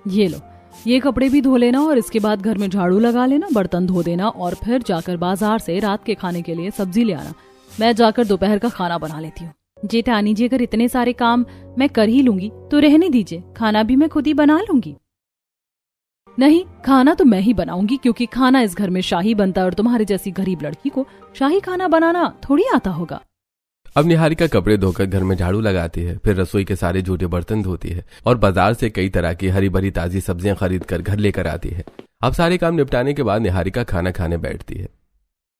ये लो, ये कपड़े भी धो लेना और इसके बाद घर में झाड़ू लगा लेना, बर्तन धो देना और फिर जाकर बाजार से रात के खाने के लिए सब्जी ले आना। मैं जाकर दोपहर का खाना बना लेती हूँ। जेठानी जी, अगर इतने सारे काम मैं कर ही लूंगी तो रहने दीजिए, खाना भी मैं खुद ही बना लूंगी। नहीं, खाना तो मैं ही बनाऊंगी, क्योंकि खाना इस घर में शाही बनता है और तुम्हारी जैसी गरीब लड़की को शाही खाना बनाना थोड़ी आता होगा। अब निहारिका कपड़े धोकर घर में झाड़ू लगाती है, फिर रसोई के सारे जूठे बर्तन धोती है और बाजार से कई तरह की हरी भरी ताजी सब्जियां खरीद कर घर लेकर आती है। अब सारे काम निपटाने के बाद निहारिका खाना खाने बैठती है।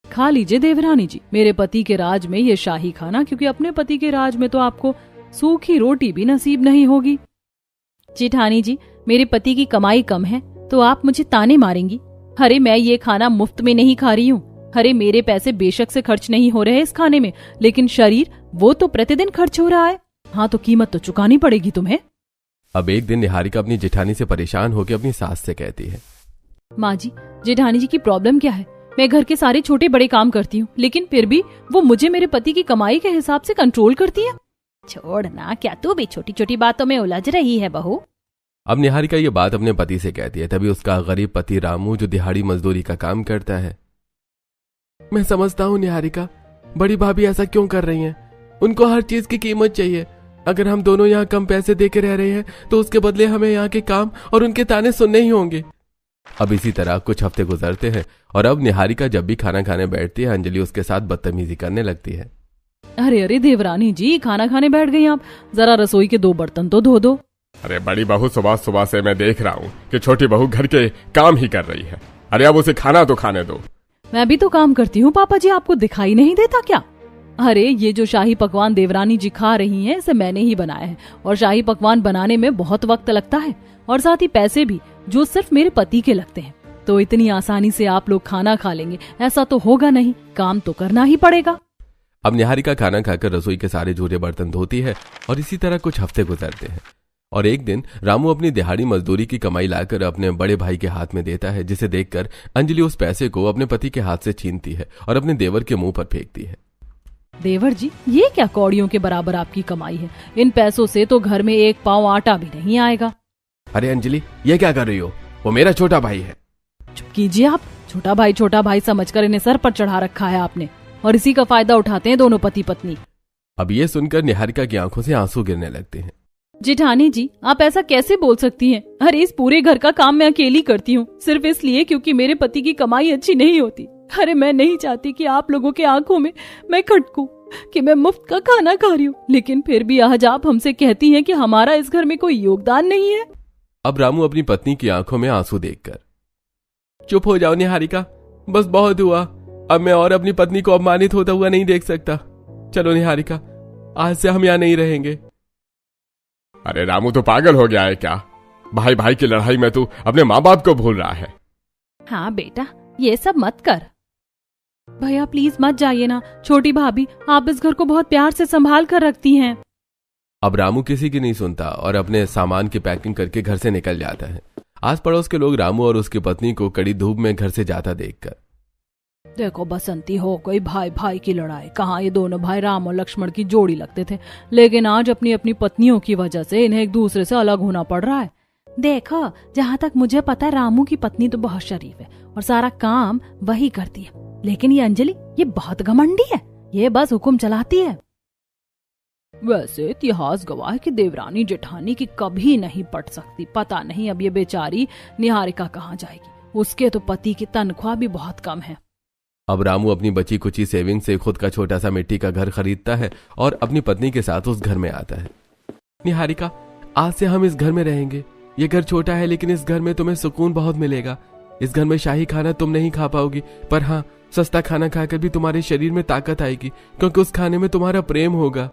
खा लीजिए देवरानी जी, मेरे पति के राज में ये शाही खाना, क्योंकि अपने पति के राज में तो आपको सूखी रोटी भी नसीब नहीं होगी। जेठानी जी, मेरे पति की कमाई कम है तो आप मुझे ताने मारेंगी? अरे मैं ये खाना मुफ्त में नहीं खा रही हूँ। अरे मेरे पैसे बेशक से खर्च नहीं हो रहे इस खाने में, लेकिन शरीर वो तो प्रतिदिन खर्च हो रहा है। हाँ, तो कीमत तो चुकानी पड़ेगी तुम्हें। अब एक दिन निहारिका अपनी जेठानी से परेशान होकर अपनी सास से कहती है, माँ जी, जेठानी जी की प्रॉब्लम क्या है? मैं घर के सारे छोटे बड़े काम करती हूँ, लेकिन फिर भी वो मुझे मेरे पति की कमाई के हिसाब से कंट्रोल करती है। छोड़ना, क्या तू भी छोटी छोटी बातों में उलझ रही है बहू? अब निहारिका ये बात अपने पति से कहती है। तभी उसका गरीब पति रामू, जो दिहाड़ी मजदूरी का काम करता है, मैं समझता हूँ निहारिका, बड़ी भाभी ऐसा क्यों कर रही हैं? उनको हर चीज की कीमत चाहिए। अगर हम दोनों यहाँ कम पैसे देके रह रहे हैं तो उसके बदले हमें यहाँ के काम और उनके ताने सुनने ही होंगे। अब इसी तरह कुछ हफ्ते गुजरते हैं और अब निहारिका जब भी खाना खाने बैठती है, अंजलि उसके साथ बदतमीजी करने लगती है। अरे अरे देवरानी जी, खाना खाने बैठ गई आप, जरा रसोई के 2 बर्तन तो धो दो। अरे बड़ी बहू, सुबह सुबह से मैं देख रहा हूँ कि छोटी बहू घर के काम ही कर रही है। अरे अब उसे खाना तो खाने दो। मैं भी तो काम करती हूँ पापा जी, आपको दिखाई नहीं देता क्या? अरे ये जो शाही पकवान देवरानी जी खा रही हैं, इसे मैंने ही बनाया है और शाही पकवान बनाने में बहुत वक्त लगता है और साथ ही पैसे भी, जो सिर्फ मेरे पति के लगते हैं। तो इतनी आसानी से आप लोग खाना खा लेंगे ऐसा तो होगा नहीं, काम तो करना ही पड़ेगा। अब निहारिका खाना खाकर रसोई के सारे जूठे बर्तन धोती है और इसी तरह कुछ हफ्ते गुजरते हैं और एक दिन रामू अपनी दिहाड़ी मजदूरी की कमाई लाकर अपने बड़े भाई के हाथ में देता है, जिसे देखकर अंजलि उस पैसे को अपने पति के हाथ से छीनती है और अपने देवर के मुंह पर फेंकती है। देवर जी, ये क्या कौड़ियों के बराबर आपकी कमाई है? इन पैसों से तो घर में 1 पाव आटा भी नहीं आएगा। अरे अंजलि, ये क्या कर रही हो? वो मेरा छोटा भाई है। चुप कीजिए आप। छोटा भाई समझकर इन्हें सर पर चढ़ा रखा है आपने, और इसी का फायदा उठाते हैं दोनों पति पत्नी। अब ये सुनकर निहारिका की आंखों से आंसू गिरने लगते हैं। जेठानी जी, आप ऐसा कैसे बोल सकती हैं? अरे इस पूरे घर का काम मैं अकेली करती हूँ, सिर्फ इसलिए क्योंकि मेरे पति की कमाई अच्छी नहीं होती। अरे मैं नहीं चाहती कि आप लोगों के आंखों में मैं खटकूं कि मैं मुफ्त का खाना खा रही हूँ, लेकिन फिर भी आज आप हमसे कहती हैं कि हमारा इस घर में कोई योगदान नहीं है। अब रामू अपनी पत्नी की आंखों में आंसू देखकर, चुप हो जाओ निहारिका, बस बहुत हुआ। अब मैं और अपनी पत्नी को अपमानित होता हुआ नहीं देख सकता। चलो निहारिका, आज से हम यहाँ नहीं रहेंगे। अरे रामू तो पागल हो गया है क्या? भाई भाई की लड़ाई में तू अपने माँ बाप को भूल रहा है। हाँ बेटा, ये सब मत कर। भैया प्लीज मत जाइए ना, छोटी भाभी आप इस घर को बहुत प्यार से संभाल कर रखती हैं। अब रामू किसी की नहीं सुनता और अपने सामान की पैकिंग करके घर से निकल जाता है। आस पड़ोस के लोग रामू और उसकी पत्नी को कड़ी धूप में घर से जाता देखकर, देखो बसंती, हो गई भाई भाई की लड़ाई। कहाँ ये दोनों भाई राम और लक्ष्मण की जोड़ी लगते थे, लेकिन आज अपनी अपनी पत्नियों की वजह से इन्हें एक दूसरे से अलग होना पड़ रहा है। देखो, जहाँ तक मुझे पता है रामू की पत्नी तो बहुत शरीफ है और सारा काम वही करती है, लेकिन ये अंजलि, ये बहुत घमंडी है, ये बस हुक्म चलाती है। वैसे इतिहास गवाह है कि देवरानी जेठानी की कभी नहीं पट सकती। पता नहीं अब ये बेचारी निहारिका कहाँ जाएगी, उसके तो पति की तनख्वाह भी बहुत कम है। अब रामू अपनी बची कुची सेविंग से खुद का छोटा सा मिट्टी का घर खरीदता है और अपनी पत्नी के साथ उस घर में आता है। निहारिका, आज से हम इस घर में रहेंगे। ये घर छोटा है, लेकिन इस घर में तुम्हें सुकून बहुत मिलेगा। इस घर में शाही खाना तुम नहीं खा पाओगी, पर हाँ, सस्ता खाना खाकर भी तुम्हारे शरीर में ताकत आएगी, क्योंकि उस खाने में तुम्हारा प्रेम होगा।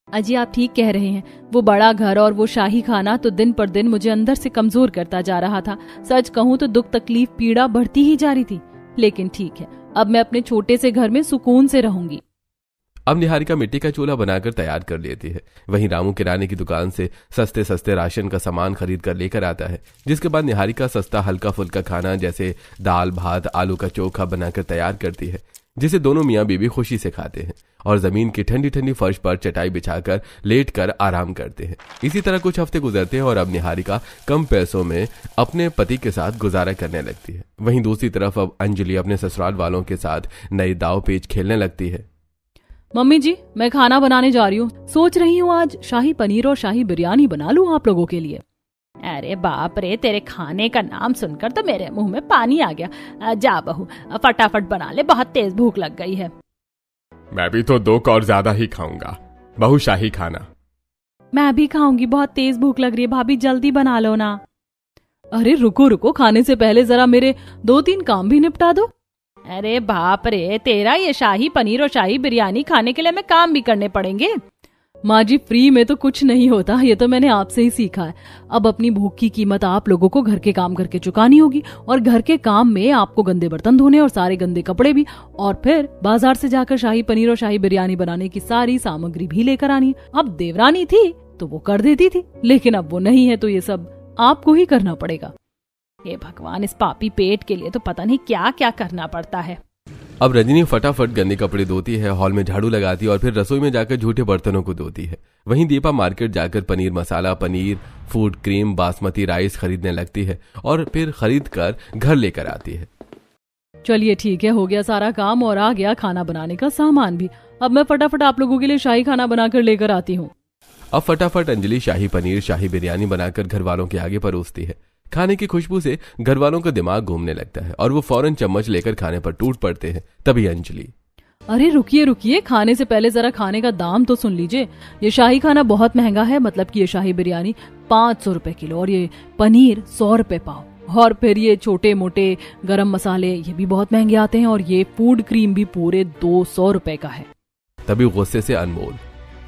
अजी आप ठीक कह रहे हैं, वो बड़ा घर और वो शाही खाना तो दिन पर दिन मुझे अंदर से कमजोर करता जा रहा था। सच कहूँ तो दुख तकलीफ पीड़ा बढ़ती ही जा रही थी, लेकिन ठीक है, अब मैं अपने छोटे से घर में सुकून से रहूंगी। अब निहारिका मिट्टी का चूल्हा बनाकर तैयार कर लेती है। वहीं रामू किराने की दुकान से सस्ते सस्ते राशन का सामान खरीद कर लेकर आता है, जिसके बाद निहारिका सस्ता हल्का फुल्का खाना जैसे दाल भात आलू का चोखा बनाकर तैयार करती है। जिसे दोनों मियाँ बीवी खुशी से खाते हैं और जमीन की ठंडी ठंडी फर्श पर चटाई बिछाकर लेटकर आराम करते हैं। इसी तरह कुछ हफ्ते गुजरते हैं और अब निहारिका कम पैसों में अपने पति के साथ गुजारा करने लगती है। वहीं दूसरी तरफ अब अंजलि अपने ससुराल वालों के साथ नई दाव पेच खेलने लगती है। मम्मी जी, मैं खाना बनाने जा रही हूँ। सोच रही हूँ आज शाही पनीर और शाही बिरयानी बना लूँ आप लोगों के लिए। अरे बाप रे, तेरे खाने का नाम सुनकर तो मेरे मुंह में पानी आ गया। जा बहू, फटाफट बना ले, बहुत तेज भूख लग गई है। मैं भी तो 2 कौर ज्यादा ही खाऊंगा। बहू शाही खाना। मैं भी खाऊंगी, बहुत तेज भूख लग रही है। भाभी जल्दी बना लो ना। अरे रुको रुको, खाने से पहले जरा मेरे 2-3 काम भी निपटा दो। अरे बाप रे, तेरा ये शाही पनीर और शाही बिरयानी खाने के लिए हमें काम भी करने पड़ेंगे। माँ जी, फ्री में तो कुछ नहीं होता, ये तो मैंने आपसे ही सीखा है। अब अपनी भूख की कीमत आप लोगों को घर के काम करके चुकानी होगी, और घर के काम में आपको गंदे बर्तन धोने और सारे गंदे कपड़े भी, और फिर बाजार से जाकर शाही पनीर और शाही बिरयानी बनाने की सारी सामग्री भी लेकर आनी है। अब देवरानी थी तो वो कर देती थी, लेकिन अब वो नहीं है तो ये सब आपको ही करना पड़ेगा। हे भगवान, इस पापी पेट के लिए तो पता नहीं क्या क्या करना पड़ता है। अब रजनी फटाफट गंदे कपड़े धोती है, हॉल में झाड़ू लगाती है और फिर रसोई में जाकर झूठे बर्तनों को धोती है। वहीं दीपा मार्केट जाकर paneer masala, paneer, food cream, basmati rice खरीदने लगती है और फिर खरीद कर घर लेकर आती है। चलिए ठीक है, हो गया सारा काम और आ गया खाना बनाने का सामान भी। अब मैं फटाफट आप लोगों के लिए शाही खाना बनाकर लेकर आती हूँ। अब फटाफट अंजलि शाही पनीर, शाही बिरयानी बनाकर घर वालों के आगे परोसती है। खाने की खुशबू से घर वालों का दिमाग घूमने लगता है और वो फौरन चम्मच लेकर खाने पर टूट पड़ते हैं। तभी अंजलि, अरे रुकिए रुकिए, खाने से पहले जरा खाने का दाम तो सुन लीजिए। ये शाही खाना बहुत महंगा है, मतलब कि ये शाही बिरयानी 500 रुपए किलो और ये पनीर 100 रुपए पाव, और फिर ये छोटे मोटे गरम मसाले ये भी बहुत महंगे आते हैं, और ये फूड क्रीम भी पूरे 200 रुपए का है। तभी गुस्से से अनमोल,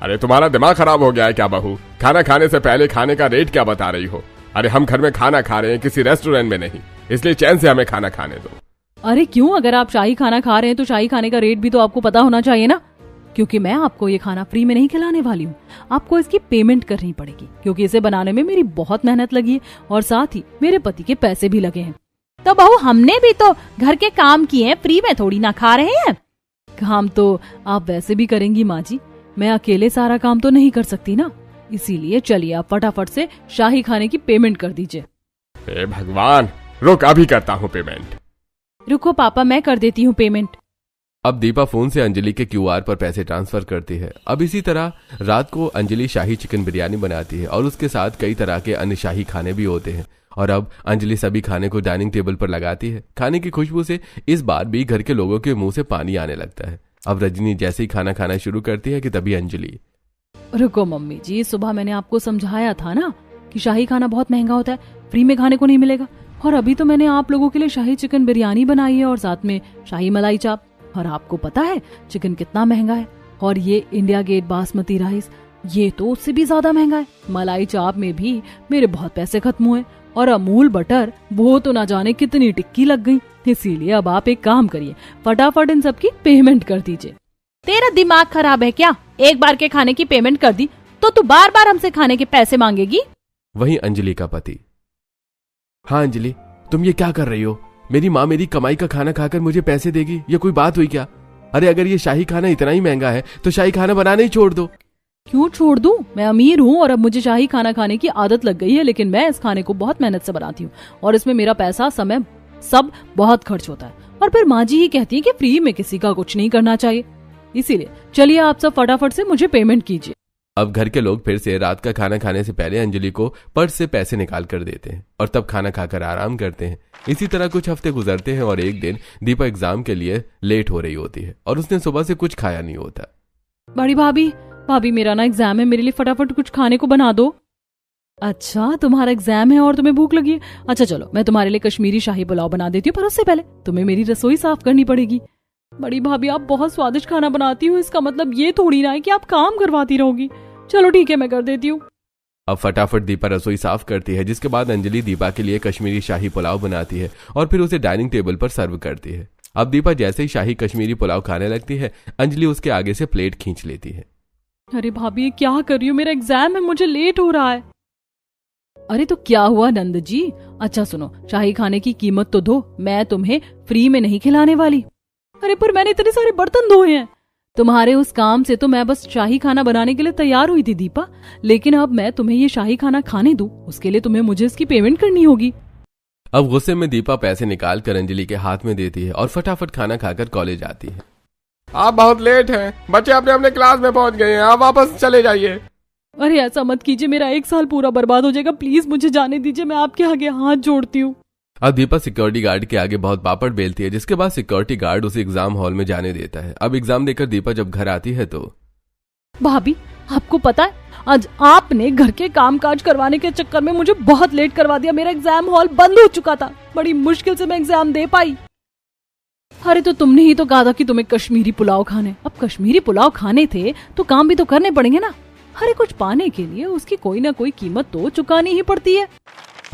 अरे तुम्हारा दिमाग खराब हो गया है क्या बहू? खाना खाने से पहले खाने का रेट क्या बता रही हो? अरे हम घर में खाना खा रहे हैं, किसी रेस्टोरेंट में नहीं, इसलिए चैन से हमें खाना खाने दो। अरे क्यों? अगर आप शाही खाना खा रहे हैं तो शाही खाने का रेट भी तो आपको पता होना चाहिए ना, क्योंकि मैं आपको ये खाना फ्री में नहीं खिलाने वाली हूँ। आपको इसकी पेमेंट करनी पड़ेगी, क्योंकि इसे बनाने में मेरी बहुत मेहनत लगी है और साथ ही मेरे पति के पैसे भी लगे हैं। तो बहू, हमने भी तो घर के काम किए हैं, फ्री में थोड़ी ना खा रहे हैं। काम तो आप वैसे भी करेंगी माँ जी, मैं अकेले सारा काम तो नहीं कर सकती ना, इसीलिए चलिए आप फटाफट से शाही खाने की पेमेंट कर दीजिए। हे भगवान, रुक, अभी करता हूँ पेमेंट। रुको पापा, मैं कर देती हूँ पेमेंट। अब दीपा फोन से अंजलि के क्यूआर पर पैसे ट्रांसफर करती है। अब इसी तरह रात को अंजलि शाही चिकन बिरयानी बनाती है और उसके साथ कई तरह के अन्य शाही खाने भी होते हैं। और अब अंजलि सभी खाने को डाइनिंग टेबल पर लगाती है। खाने की खुशबू से इस बार भी घर के लोगों के मुंह से पानी आने लगता है। अब रजनी जैसे ही खाना खाना शुरू करती है कि तभी अंजलि, रुको मम्मी जी, सुबह मैंने आपको समझाया था ना कि शाही खाना बहुत महंगा होता है, फ्री में खाने को नहीं मिलेगा। और अभी तो मैंने आप लोगों के लिए शाही चिकन बिरयानी बनाई है और साथ में शाही मलाई चाप। और आपको पता है चिकन कितना महंगा है, और ये इंडिया गेट बासमती राइस ये तो उससे भी ज्यादा महंगा है। मलाई चाप में भी मेरे बहुत पैसे खत्म हुए, और अमूल बटर वो तो ना जाने कितनी टिक्की लग गई। इसीलिए अब आप एक काम करिए, फटाफट इन सब की पेमेंट कर दीजिए। तेरा दिमाग खराब है क्या? एक बार के खाने की पेमेंट कर दी तो तू बार बार हमसे खाने के पैसे मांगेगी? वहीं अंजलि का पति, हाँ अंजलि, तुम ये क्या कर रही हो? मेरी माँ मेरी कमाई का खाना खाकर मुझे पैसे देगी, ये कोई बात हुई क्या? अरे अगर ये शाही खाना इतना ही महंगा है तो शाही खाना बनाना ही छोड़ दो। क्यों छोड़ दूं? मैं अमीर हूँ और अब मुझे शाही खाना खाने की आदत लग गई है, लेकिन मैं इस खाने को बहुत मेहनत से बनाती हूँ और इसमें मेरा पैसा, समय सब बहुत खर्च होता है। और फिर माँ जी ही कहती है कि फ्री में किसी का कुछ नहीं करना चाहिए। इसीलिए चलिए आप सब फटाफट से मुझे पेमेंट कीजिए। अब घर के लोग फिर से रात का खाना खाने से पहले अंजलि को पर्स से पैसे निकाल कर देते हैं और तब खाना खाकर आराम करते हैं। इसी तरह कुछ हफ्ते गुजरते हैं और एक दिन दीपा एग्जाम के लिए लेट हो रही होती है और उसने सुबह से कुछ खाया नहीं होता। बड़ी भाभी मेरा ना एग्जाम है, मेरे लिए फटाफट कुछ खाने को बना दो। अच्छा तुम्हारा एग्जाम है और तुम्हें भूख लगी है? अच्छा चलो मैं तुम्हारे लिए कश्मीरी शाही पुलाव बना देती हूँ, पर उससे पहले तुम्हें मेरी रसोई साफ करनी पड़ेगी। बड़ी भाभी आप बहुत स्वादिष्ट खाना बनाती हो, इसका मतलब ये थोड़ी ना है कि आप काम करवाती रहोगी। चलो ठीक है मैं कर देती हूँ। अब फटाफट दीपा रसोई साफ करती है, जिसके बाद अंजलि दीपा के लिए कश्मीरी शाही पुलाव बनाती है और फिर उसे डाइनिंग टेबल पर सर्व करती है। अब दीपा जैसे ही शाही कश्मीरी पुलाव खाने लगती है, अंजलि उसके आगे से प्लेट खींच लेती है। अरे भाभी ये क्या कर रही हो? मेरा एग्जाम है, मुझे लेट हो रहा है। अरे तो क्या हुआ नंद जी? अच्छा सुनो, शाही खाने की कीमत तो दो, मैं तुम्हें फ्री में नहीं खिलाने वाली। अरे पर मैंने इतने सारे बर्तन धोए हैं। तुम्हारे उस काम से तो मैं बस शाही खाना बनाने के लिए तैयार हुई थी दीपा, लेकिन अब मैं तुम्हें ये शाही खाना खाने दूं, उसके लिए तुम्हें मुझे इसकी पेमेंट करनी होगी। अब गुस्से में दीपा पैसे निकाल कर अंजलि के हाथ में देती है और फटाफट खाना खाकर कॉलेज आती है। आप बहुत लेट हैं, बच्चे अपने अपने क्लास में पहुंच गए हैं, आप वापस चले जाइए। अरे ऐसा मत कीजिए, मेरा 1 साल पूरा बर्बाद हो जाएगा, प्लीज मुझे जाने दीजिए, मैं आपके आगे हाथ जोड़ती हूँ। अब दीपा सिक्योरिटी गार्ड के आगे बहुत पापड़ बेलती है, जिसके बाद सिक्योरिटी गार्ड उसे एग्जाम हॉल में जाने देता है। अब एग्जाम देकर दीपा जब घर आती है तो भाभी आपको पता है, आज आपने घर के कामकाज करवाने के चक्कर में मुझे बहुत लेट करवा दिया। मेरा एग्जाम हॉल बंद हो चुका था, बड़ी मुश्किल से मैं एग्जाम दे पाई। अरे तो तुमने ही तो कहा था कि तुम्हें कश्मीरी पुलाव खाने, अब कश्मीरी पुलाव खाने थे तो काम भी तो करने पड़ेंगे ना। अरे कुछ पाने के लिए उसकी कोई ना कोई कीमत तो चुकानी ही पड़ती है।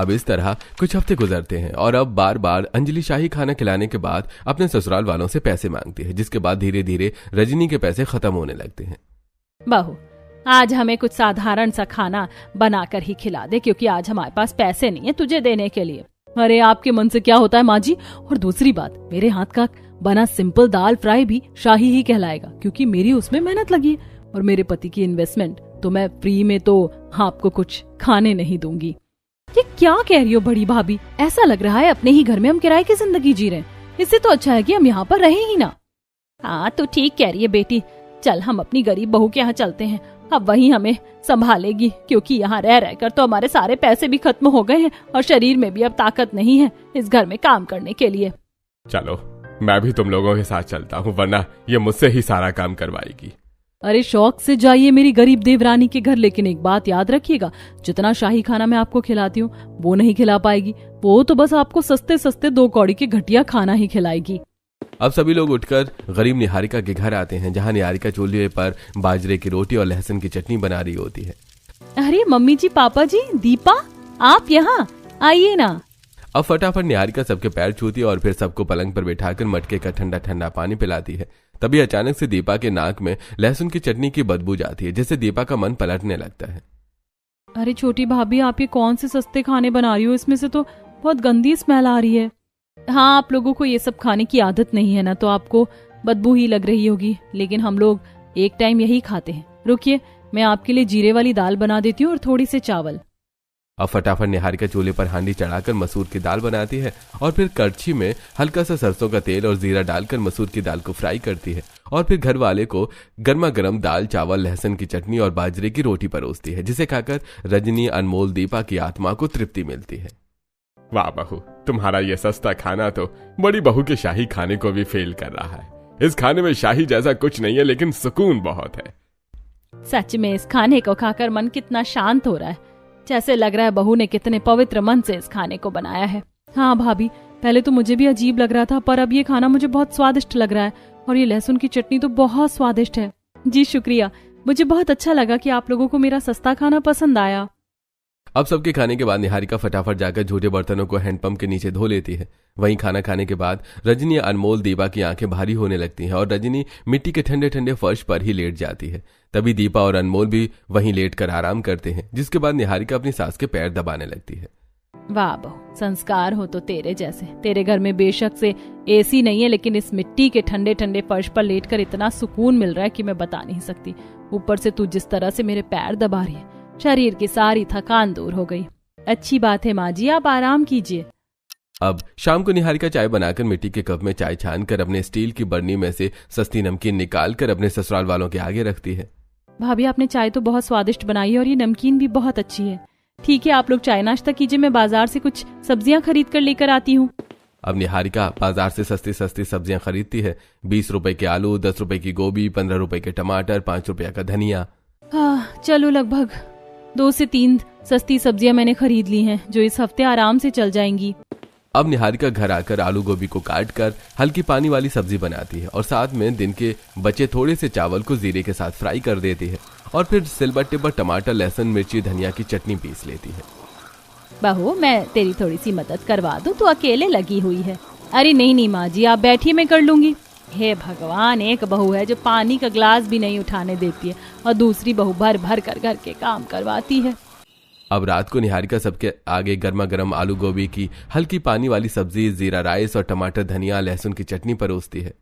अब इस तरह कुछ हफ्ते गुजरते हैं और अब बार बार अंजलि शाही खाना खिलाने के बाद अपने ससुराल वालों से पैसे मांगती है, जिसके बाद धीरे धीरे रजनी के पैसे खत्म होने लगते हैं। बहू आज हमें कुछ साधारण सा खाना बनाकर ही खिला दे, क्योंकि आज हमारे पास पैसे नहीं है तुझे देने के लिए। अरे आपके मन से क्या होता है माँ जी। और दूसरी बात, मेरे हाथ का बना सिंपल दाल फ्राई भी शाही ही कहलाएगा, क्योंकि मेरी उसमें मेहनत लगी है और मेरे पति की इन्वेस्टमेंट, तो मैं फ्री में तो आपको कुछ खाने नहीं दूंगी। ये क्या कह रही हो बड़ी भाभी, ऐसा लग रहा है अपने ही घर में हम किराए की जिंदगी जी रहे हैं। इससे तो अच्छा है कि हम यहाँ पर रहे ही ना। हाँ तू ठीक कह रही है बेटी, चल हम अपनी गरीब बहू के यहाँ चलते हैं, अब वही हमें संभालेगी, क्योंकि यहाँ रह रहकर तो हमारे सारे पैसे भी खत्म हो गए हैं और शरीर में भी अब ताकत नहीं है इस घर में काम करने के लिए। चलो मैं भी तुम लोगों के साथ चलता हूँ, वरना ये मुझसे ही सारा काम करवाएगी। अरे शौक से जाइए मेरी गरीब देवरानी के घर, लेकिन एक बात याद रखिएगा, जितना शाही खाना मैं आपको खिलाती हूँ वो नहीं खिला पाएगी, वो तो बस आपको सस्ते सस्ते 2 कौड़ी के घटिया खाना ही खिलाएगी। अब सभी लोग उठकर गरीब निहारिका के घर आते हैं, जहां निहारिका चूल्हे पर बाजरे की रोटी और लहसुन की चटनी बना रही होती है। अरे मम्मी जी, पापा जी, दीपा आप यहाँ आइए ना। अब फटाफट निहारिका सबके पैर छूती है और फिर सबको पलंग पर बैठाकर मटके का ठंडा ठंडा पानी पिलाती है। तभी अचानक से दीपा के नाक में लहसुन की चटनी की बदबू जाती है, जिससे दीपा का मन पलटने लगता है। अरे छोटी भाभी, आप ये कौन से सस्ते खाने बना रही हो, इसमें से तो बहुत गंदी स्मेल आ रही है। हाँ, आप लोगों को ये सब खाने की आदत नहीं है ना, तो आपको बदबू ही लग रही होगी, लेकिन हम लोग एक टाइम यही खाते हैं। रुकिए, मैं आपके लिए जीरे वाली दाल बना देती हूँ और थोड़ी से चावल। अब फटाफट निहारिका चूल्हे पर हांडी चढ़ाकर मसूर की दाल बनाती है और फिर कड़छी में हल्का सा सरसों का तेल और जीरा डालकर मसूर की दाल को फ्राई करती है और फिर घर वाले को गर्मा गर्म दाल चावल लहसुन की चटनी और बाजरे की रोटी परोसती है, जिसे खाकर रजनी अनमोल दीपा की आत्मा को तृप्ति मिलती है। वाह बहू, तुम्हारा ये सस्ता खाना तो बड़ी बहू के शाही खाने को भी फेल कर रहा है। इस खाने में शाही जैसा कुछ नहीं है, लेकिन सुकून बहुत है। सच में इस खाने को खाकर मन कितना शांत हो रहा है, जैसे लग रहा है बहू ने कितने पवित्र मन से इस खाने को बनाया है। हाँ भाभी, पहले तो मुझे भी अजीब लग रहा था, पर अब ये खाना मुझे बहुत स्वादिष्ट लग रहा है और ये लहसुन की चटनी तो बहुत स्वादिष्ट है। जी शुक्रिया, मुझे बहुत अच्छा लगा कि आप लोगों को मेरा सस्ता खाना पसंद आया। अब सबके खाने के बाद निहारिका फटाफट जाकर झूठे बर्तनों को हैंडपंप के नीचे धो लेती है। वहीं खाना खाने के बाद रजनी अनमोल दीपा की आंखें भारी होने लगती हैं और रजनी मिट्टी के ठंडे ठंडे फर्श पर ही लेट जाती है। तभी दीपा और अनमोल भी वहीं लेटकर आराम करते हैं, जिसके बाद निहारिका अपनी सास के पैर दबाने लगती है। वाह बहू, संस्कार हो तो तेरे जैसे। तेरे घर में बेशक से एसी नहीं है, लेकिन इस मिट्टी के ठंडे ठंडे फर्श पर लेटकर इतना सुकून मिल रहा है कि मैं बता नहीं सकती। ऊपर से तू जिस तरह से मेरे पैर दबा रही है, शरीर की सारी थकान दूर हो गई। अच्छी बात है माँ जी, आप आराम कीजिए। अब शाम को निहारिका चाय बनाकर मिट्टी के कप में चाय छानकर अपने स्टील की बर्नी में से सस्ती नमकीन निकालकर अपने ससुराल वालों के आगे रखती है। भाभी, आपने चाय तो बहुत स्वादिष्ट बनाई है और ये नमकीन भी बहुत अच्छी है। ठीक है, आप लोग चाय नाश्ता कीजिए, मैं बाजार से कुछ सब्जियां खरीद कर लेकर आती हूँ। अब निहारिका बाजार से सस्ती सस्ती सब्जियां खरीदती है। 20 रुपए के आलू, 10 रुपए की गोभी, 15 रुपए के टमाटर, 5 रुपया का धनिया। चलो लगभग 2 से 3 सस्ती सब्जियां मैंने खरीद ली हैं, जो इस हफ्ते आराम से चल जाएंगी। अब निहारिका घर आकर आलू गोभी को काट कर हल्की पानी वाली सब्जी बनाती है और साथ में दिन के बचे थोड़े से चावल को जीरे के साथ फ्राई कर देती है और फिर सिलबट्टे पर टमाटर लहसुन मिर्ची धनिया की चटनी पीस लेती है। बहू, मैं तेरी थोड़ी सी मदद करवा दूं, तू अकेले लगी हुई है। अरे नहीं माँ जी, आप बैठिए, मैं कर लूंगी। हे भगवान, एक बहू है जो पानी का ग्लास भी नहीं उठाने देती है और दूसरी बहू भर भर कर घर के काम करवाती है। अब रात को निहारिका सबके आगे गर्मा गर्म आलू गोभी की हल्की पानी वाली सब्जी, जीरा राइस और टमाटर धनिया लहसुन की चटनी परोसती है।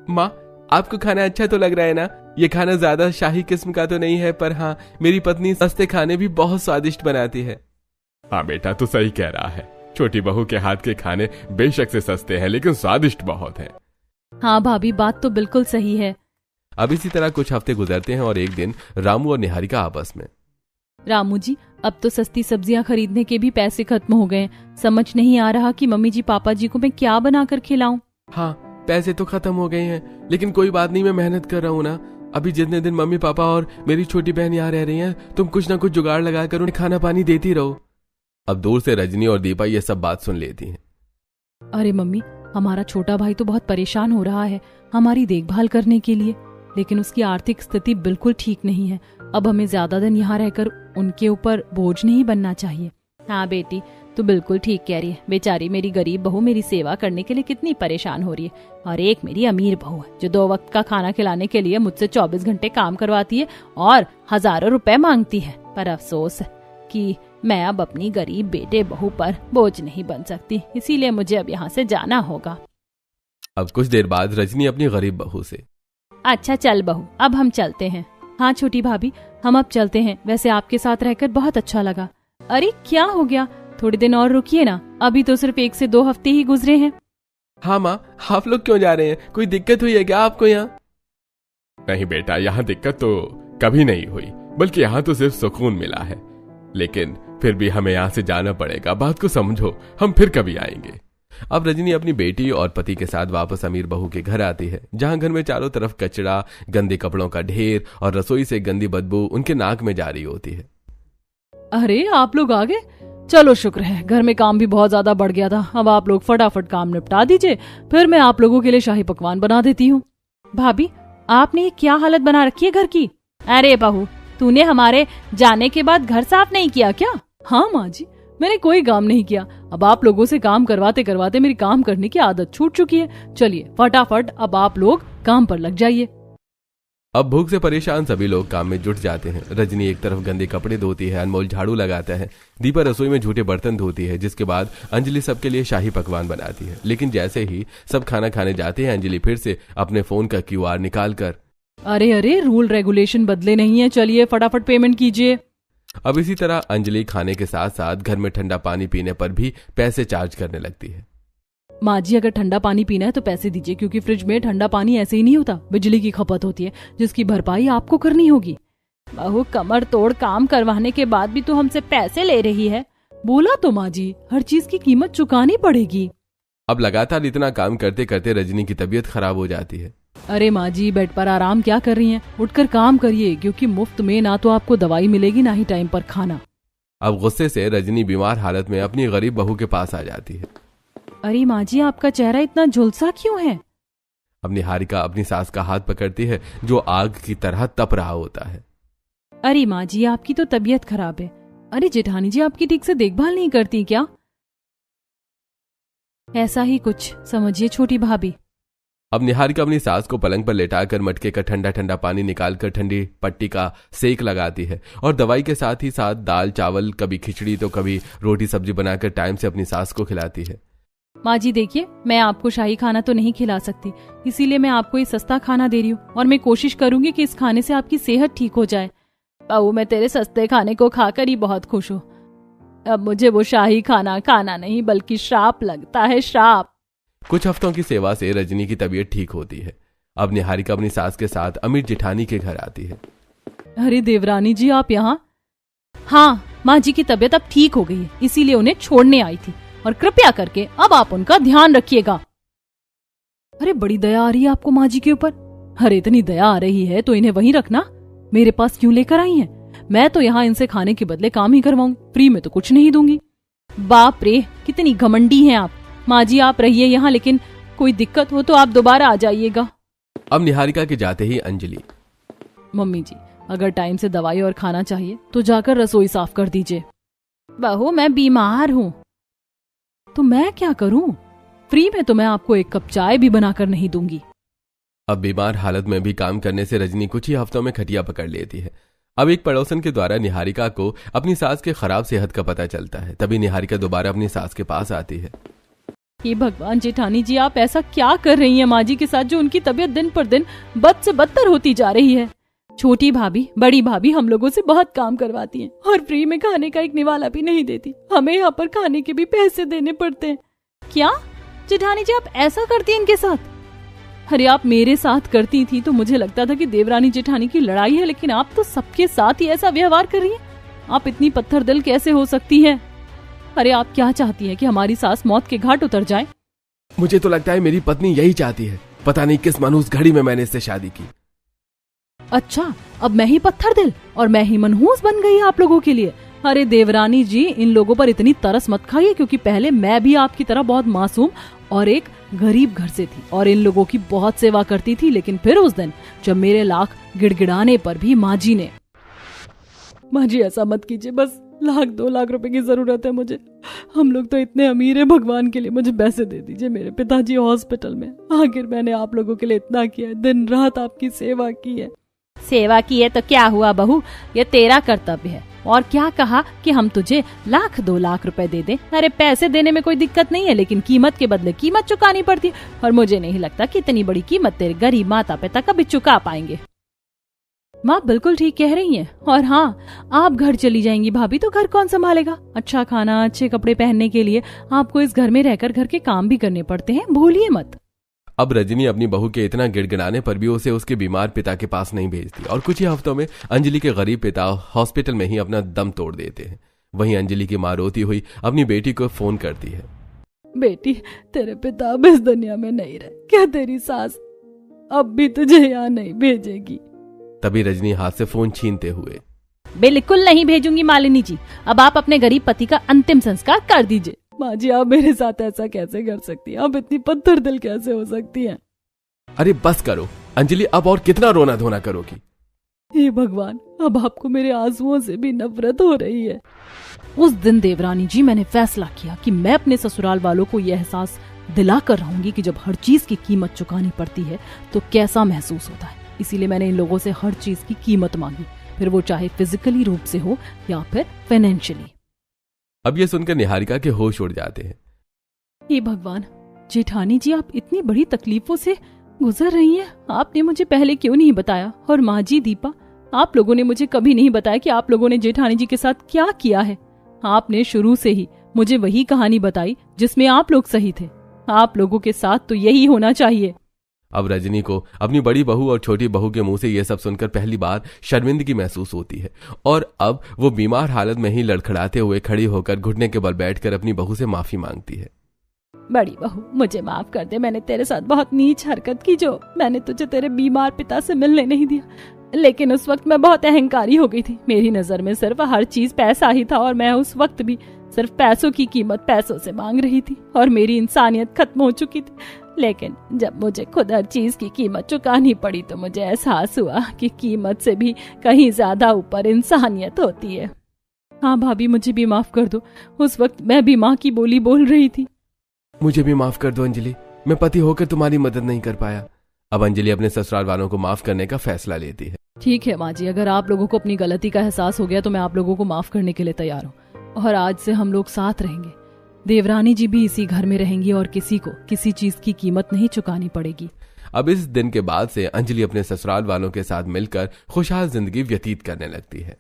माँ, आपको खाना अच्छा तो लग रहा है ना? ये खाना ज्यादा शाही किस्म का तो नहीं है, पर हाँ, मेरी पत्नी सस्ते खाने भी बहुत स्वादिष्ट बनाती है। हाँ बेटा, तू सही कह रहा है। छोटी बहू के हाथ के खाने बेशक से सस्ते हैं, लेकिन स्वादिष्ट बहुत हैं। हाँ भाभी, बात तो बिल्कुल सही है। अब इसी तरह कुछ हफ्ते गुजरते हैं और एक दिन रामू और निहारिका आपस में, रामू जी, अब तो सस्ती सब्जियां खरीदने के भी पैसे खत्म हो गए। समझ नहीं आ रहा कि मम्मी जी पापा जी को मैं क्या बनाकर खिलाऊं। हाँ, पैसे तो खत्म हो गए हैं, लेकिन कोई बात नहीं, मैं मेहनत कर रहा हूँ ना। अभी जितने दिन मम्मी पापा और मेरी छोटी बहन यहाँ रह रही हैं, तुम कुछ ना कुछ जुगाड़ लगाकर उन्हें खाना पानी देती रहो। अब दूर से रजनी और दीपा ये सब बात सुन लेती हैं। अरे मम्मी, हमारा छोटा भाई तो बहुत परेशान हो रहा है हमारी देखभाल करने के लिए, लेकिन उसकी आर्थिक स्थिति बिल्कुल ठीक नहीं है। अब हमें ज्यादा दिन यहाँ रहकर उनके ऊपर बोझ नहीं बनना चाहिए। हाँ बेटी, तू बिल्कुल ठीक कह रही है। बेचारी मेरी गरीब बहू मेरी सेवा करने के लिए कितनी परेशान हो रही है, और एक मेरी अमीर बहू है जो 2 वक्त का खाना खिलाने के लिए मुझसे 24 घंटे काम करवाती है और हजारों रुपए मांगती है। पर अफसोस है कि मैं अब अपनी गरीब बेटे बहू पर बोझ नहीं बन सकती, इसीलिए मुझे अब यहाँ से जाना होगा। अब कुछ देर बाद रजनी अपनी गरीब बहू से, अच्छा चल बहू, अब हम चलते हैं। हाँ छोटी भाभी, हम अब चलते हैं। वैसे आपके साथ रहकर बहुत अच्छा लगा। अरे क्या हो गया, थोड़ी दिन और रुकिए ना, अभी तो सिर्फ 1 से 2 हफ्ते ही गुजरे हैं। हाँ माँ, आप लोग क्यों जा रहे हैं? कोई दिक्कत हुई है क्या आपको यहाँ? नहीं बेटा, यहाँ दिक्कत तो कभी नहीं हुई, बल्कि यहाँ तो सिर्फ सुकून मिला है। लेकिन फिर भी हमें यहाँ से जाना पड़ेगा, बात को समझो, हम फिर कभी आएंगे। अब रजनी अपनी बेटी और पति के साथ वापस अमीर बहू के घर आती है, जहां घर में चारों तरफ कचरा, गंदे कपड़ों का ढेर और रसोई से गंदी बदबू उनके नाक में जा रही होती है। अरे आप लोग आ गए, चलो शुक्र है। घर में काम भी बहुत ज्यादा बढ़ गया था। अब आप लोग फटाफट काम निपटा दीजिए, फिर मैं आप लोगों के लिए शाही पकवान बना देती हूँ। भाभी, आपने ये क्या हालत बना रखी है घर की? अरे बहू, तूने हमारे जाने के बाद घर साफ नहीं किया क्या? हाँ माँ जी, मैंने कोई काम नहीं किया। अब आप लोगों से काम करवाते करवाते मेरी काम करने की आदत छूट चुकी है। चलिए फटाफट अब आप लोग काम पर लग जाइए। अब भूख से परेशान सभी लोग काम में जुट जाते हैं। रजनी एक तरफ गंदे कपड़े धोती है, अनमोल झाड़ू लगाता है, दीपा रसोई में झूठे बर्तन धोती है, जिसके बाद अंजलि सबके लिए शाही पकवान बनाती है। लेकिन जैसे ही सब खाना खाने जाते हैं, अंजलि फिर से अपने फोन का QR निकाल कर, अरे रूल रेगुलेशन बदले नहीं है, चलिए फटाफट पेमेंट कीजिए। अब इसी तरह अंजलि खाने के साथ साथ घर में ठंडा पानी पीने पर भी पैसे चार्ज करने लगती है। माँ जी, अगर ठंडा पानी पीना है तो पैसे दीजिए, क्योंकि फ्रिज में ठंडा पानी ऐसे ही नहीं होता, बिजली की खपत होती है, जिसकी भरपाई आपको करनी होगी। बहू, कमर तोड़ काम करवाने के बाद भी तू हमसे पैसे ले रही है। बोला तो माँ जी, हर चीज की कीमत चुकानी पड़ेगी। अब लगातार इतना काम करते करते रजनी की तबीयत खराब हो जाती है। अरे माँ जी, बेड पर आराम क्या कर रही हैं? उठकर काम करिए, क्योंकि मुफ्त में ना तो आपको दवाई मिलेगी, ना ही टाइम पर खाना। अब गुस्से से रजनी बीमार हालत में अपनी गरीब बहू के पास आ जाती है। अरे माँ जी, आपका चेहरा इतना झुलसा क्यों है? अब निहारिका अपनी सास का हाथ पकड़ती है, जो आग की तरह तप रहा होता है। अरे माँ जी, आपकी तो तबीयत खराब है। अरे जेठानी जी, आपकी ठीक से देखभाल नहीं करती क्या? ऐसा ही कुछ समझिए छोटी भाभी। अब निहारिका अपनी सास को पलंग पर लेटाकर मटके का ठंडा ठंडा पानी निकालकर ठंडी पट्टी का सेक लगाती है और दवाई के साथ ही साथ दाल चावल, कभी खिचड़ी तो कभी रोटी सब्जी बनाकर टाइम से अपनी सास को खिलाती है। माँ जी देखिए, मैं आपको शाही खाना तो नहीं खिला सकती, इसीलिए मैं आपको ये सस्ता खाना दे रही हूँ, और मैं कोशिश करूंगी कि इस खाने से आपकी सेहत ठीक हो जाए। बहू, मैं तेरे सस्ते खाने को खाकर ही बहुत खुश हूँ। अब मुझे वो शाही खाना खाना नहीं बल्कि श्राप लगता है, श्राप। कुछ हफ्तों की सेवा से रजनी की तबीयत ठीक होती है। अब निहारिका अपनी सास के साथ अमीर जेठानी के घर आती है। अरे देवरानी जी, आप यहाँ? हाँ, माँ जी की तबीयत अब ठीक हो गई है, इसीलिए उन्हें छोड़ने आई थी, और कृपया करके अब आप उनका ध्यान रखिएगा। अरे बड़ी दया आ रही है आपको माँ जी के ऊपर। अरे इतनी दया आ रही है तो इन्हें वहीं रखना, मेरे पास क्यों लेकर आई हैं? मैं तो यहाँ इनसे खाने के बदले काम ही करवाऊंगी, फ्री में तो कुछ नहीं दूंगी। बाप रे, कितनी घमंडी हैं आप। माँ जी आप रहिए यहाँ, लेकिन कोई दिक्कत हो तो आप दोबारा आ जाइएगा। अब निहारिका के जाते ही अंजलि, मम्मी जी अगर टाइम से दवाई और खाना चाहिए तो जाकर रसोई साफ कर दीजिए। बहू, मैं बीमार हूँ। तो मैं क्या करूँ? फ्री में तो मैं आपको 1 कप चाय भी बनाकर नहीं दूंगी। अब बीमार हालत में भी काम करने से रजनी कुछ ही हफ्तों में खटिया पकड़ लेती है। अब एक पड़ोसन के द्वारा निहारिका को अपनी सास के खराब सेहत का पता चलता है। तभी निहारिका दोबारा अपनी सास के पास आती है। हे भगवान जेठानी जी, आप ऐसा क्या कर रही हैं माँ जी के साथ जो उनकी तबीयत दिन पर दिन बद से बदतर होती जा रही है। छोटी भाभी, बड़ी भाभी हम लोगों से बहुत काम करवाती हैं और फ्री में खाने का एक निवाला भी नहीं देती। हमें यहाँ पर खाने के भी पैसे देने पड़ते हैं। क्या जेठानी जी, आप ऐसा करती हैं इनके साथ? अरे आप मेरे साथ करती थी तो मुझे लगता था कि देवरानी जेठानी की लड़ाई है, लेकिन आप तो सबके साथ ही ऐसा व्यवहार कर रही हैं। आप इतनी पत्थर दिल कैसे हो सकती हैं? अरे आप क्या चाहती हैं कि हमारी सास मौत के घाट उतर जाए? मुझे तो लगता है मेरी पत्नी यही चाहती है। पता नहीं किस मनहूस घड़ी में मैंने इससे शादी की। अच्छा, अब मैं ही पत्थर दिल और मैं ही मनहूस बन गई आप लोगों के लिए। अरे देवरानी जी, इन लोगों पर इतनी तरस मत खाइए, क्योंकि पहले मैं भी आपकी तरह बहुत मासूम और एक गरीब घर से थी और इन लोगों की बहुत सेवा करती थी। लेकिन फिर उस दिन जब मेरे लाख गिड़गिड़ाने पर भी माँ जी ने, माँ जी ऐसा मत कीजिए, बस 1-2 लाख रुपए की जरूरत है मुझे। हम लोग तो इतने अमीर है, भगवान के लिए मुझे पैसे दे दीजिए। मेरे पिताजी हॉस्पिटल में, आखिर मैंने आप लोगों के लिए इतना किया है, दिन रात आपकी सेवा की है। सेवा की है तो क्या हुआ बहू, ये तेरा कर्तव्य है। और क्या कहा कि हम तुझे 1-2 लाख रुपए दे दें? अरे पैसे देने में कोई दिक्कत नहीं है, लेकिन कीमत के बदले कीमत चुकानी पड़ती है, और मुझे नहीं लगता कि इतनी बड़ी कीमत तेरे गरीब माता पिता कभी चुका पाएंगे। माँ बिल्कुल ठीक कह रही हैं। और हाँ, आप घर चली जाएंगी भाभी तो घर कौन संभालेगा? अच्छा खाना, अच्छे कपड़े पहनने के लिए आपको इस घर में रहकर घर के काम भी करने पड़ते हैं, भूलिए मत। अब रजनी अपनी बहू के इतना गिड़गिड़ाने पर भी उसे उसके बीमार पिता के पास नहीं भेजती और कुछ ही हफ्तों में अंजलि के गरीब पिता हॉस्पिटल में ही अपना दम तोड़ देते हैं। वहीं अंजलि की माँ रोती हुई अपनी बेटी को फोन करती है। बेटी, तेरे पिता अब इस दुनिया में नहीं रहे, क्या तेरी सास अब भी तुझे यहाँ नहीं भेजेगी? तभी रजनी हाथ से फोन छीनते हुए, बिल्कुल नहीं भेजूंगी मालिनी जी, अब आप अपने गरीब पति का अंतिम संस्कार कर दीजिए। माँ जी, आप मेरे साथ ऐसा कैसे कर सकती हैं? आप इतनी पत्थर दिल कैसे हो सकती हैं? अरे बस करो अंजलि, अब और कितना रोना धोना करोगी? हे भगवान, अब आपको मेरे आंसुओं से भी नफरत हो रही है। उस दिन देवरानी जी मैंने फैसला किया कि मैं अपने ससुराल वालों को यह एहसास दिला कर रहूंगी कि जब हर चीज की कीमत चुकानी पड़ती है तो कैसा महसूस होता है। इसीलिए मैंने इन लोगों से हर चीज की कीमत मांगी, फिर वो चाहे फिजिकली रूप से हो या फिर फाइनेंशियली। अब ये सुनकर निहारिका के होश उड़ जाते हैं। हे भगवान, जेठानी जी आप इतनी बड़ी तकलीफों से गुजर रही हैं, आपने मुझे पहले क्यों नहीं बताया? और माँ जी दीपा, आप लोगों ने मुझे कभी नहीं बताया कि आप लोगों ने जेठानी जी के साथ क्या किया है। आपने शुरू से ही मुझे वही कहानी बताई जिसमें आप लोग सही थे। आप लोगों के साथ तो यही होना चाहिए। अब रजनी को अपनी बड़ी बहू और छोटी बहू के मुंह से यह सब सुनकर पहली बार शर्मिंदगी महसूस होती है और अब वो बीमार हालत में ही लड़खड़ाते हुए खड़ी होकर घुटने के बल बैठकर अपनी बहू से माफी मांगती है। बड़ी बहू, मुझे माफ कर दे, मैंने तेरे साथ बहुत नीच हरकत की, जो मैंने तुझे तेरे बीमार पिता से मिलने नहीं दिया। लेकिन उस वक्त मैं बहुत अहंकारी हो गई थी। मेरी नजर में सिर्फ हर चीज पैसा ही था और मैं उस वक्त भी सिर्फ पैसों की कीमत पैसों से मांग रही थी और मेरी इंसानियत खत्म हो चुकी थी। लेकिन जब मुझे खुद हर चीज की कीमत चुकानी पड़ी तो मुझे एहसास हुआ कि कीमत से भी कहीं ज्यादा ऊपर इंसानियत होती है। हाँ भाभी, मुझे भी माफ कर दो, उस वक्त मैं भी माँ की बोली बोल रही थी। मुझे भी माफ कर दो अंजलि, मैं पति होकर तुम्हारी मदद नहीं कर पाया। अब अंजलि अपने ससुराल वालों को माफ करने का फैसला लेती है। ठीक है माँ जी, अगर आप लोगों को अपनी गलती का एहसास हो गया तो मैं आप लोगों को माफ करने के लिए तैयार हूँ और आज से हम लोग साथ रहेंगे। देवरानी जी भी इसी घर में रहेंगी और किसी को किसी चीज की कीमत नहीं चुकानी पड़ेगी। अब इस दिन के बाद से अंजलि अपने ससुराल वालों के साथ मिलकर खुशहाल जिंदगी व्यतीत करने लगती है।